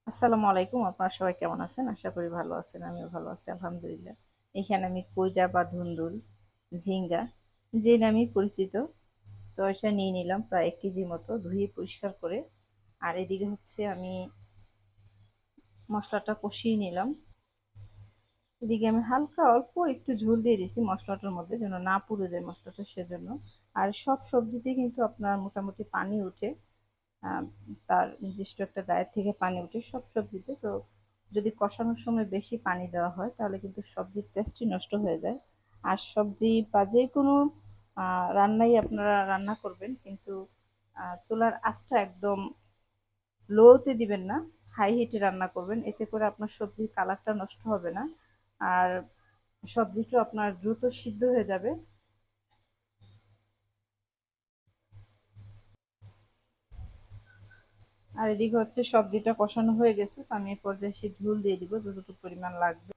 আসসালামু আলাইকুম। আপনারা সবাই কেমন আছেন? আশা করি ভালো আছেন। আমিও ভালো আছি আলহামদুলিল্লাহ। এখানে আমি কইরা বা ধুন্দুল, ঝিঙ্গা যে নামেই পরিচিত, তো এটা নিয়ে নিলাম প্রায় ১ কেজি মতো ধুয়ে পরিষ্কার করে। আর এদিকে হচ্ছে আমি মশলাটা কষিয়ে নিলাম। এদিকে আমি হালকা অল্প একটু ঝোল দিয়ে দিছি মশলাটার মধ্যে যেন না পুড়ে যায় মশলাটা সেজন্য। আর সব সবজিতে কিন্তু আপনার মোটামুটি পানি উঠে। আহ, তার নির্দিষ্ট একটা গায়ের থেকে পানি উঠে সব সবজিতে। তো যদি কষানোর সময় বেশি পানি দেওয়া হয় তাহলে কিন্তু সবজির টেস্টই নষ্ট হয়ে যায়। আর সবজি বা যে কোনো রান্নাই আপনারা রান্না করবেন কিন্তু চুলার আঁচটা একদম লোতে দিবেন না, হাই হিটে রান্না করবেন, এতে করে আপনার সবজির কালারটা নষ্ট হবে না। আর সবজিটা আপনার দ্রুত সিদ্ধ হয়ে যাবে। আর এদিকে হচ্ছে সবজিটা কষানো হয়ে গেছে, তো আমি এ পর্যায়ে এসে ঝোল দিয়ে দিব যতটুকু পরিমাণ লাগবে।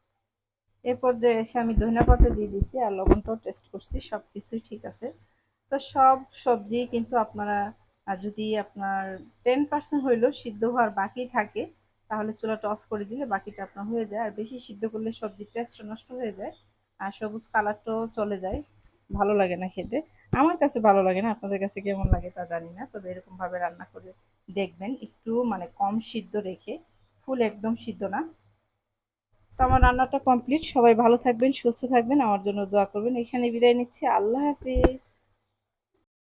এ পর্যায়ে এসে আমি ধনিয়া পাতা দিয়ে দিছি আর লবণটাও টেস্ট করছি, সব কিছুই ঠিক আছে। তো সব সবজি কিন্তু আপনারা যদি আপনার 10% হইলেও সিদ্ধ হওয়ার বাকি থাকে তাহলে চুলাটা অফ করে দিলে বাকিটা আপনার হয়ে যায়। আর বেশি সিদ্ধ করলে সবজির টেস্টটা নষ্ট হয়ে যায় আর সবুজ কালারটাও চলে যায়, ভালো লাগে না খেতে। আমার কাছে ভালো লাগে না, আপনাদের কাছে কেমন লাগে তা জানি না, তবে এরকম ভাবে রান্না করে দেখবেন, একটু মানে কম সিদ্ধ রেখে, ফুল একদম সিদ্ধ না। তো আমার রান্নাটা কমপ্লিট। সবাই ভালো থাকবেন, সুস্থ থাকবেন, আমার জন্য দোয়া করবেন। এখানে বিদায় নিচ্ছি। আল্লাহ হাফিজ।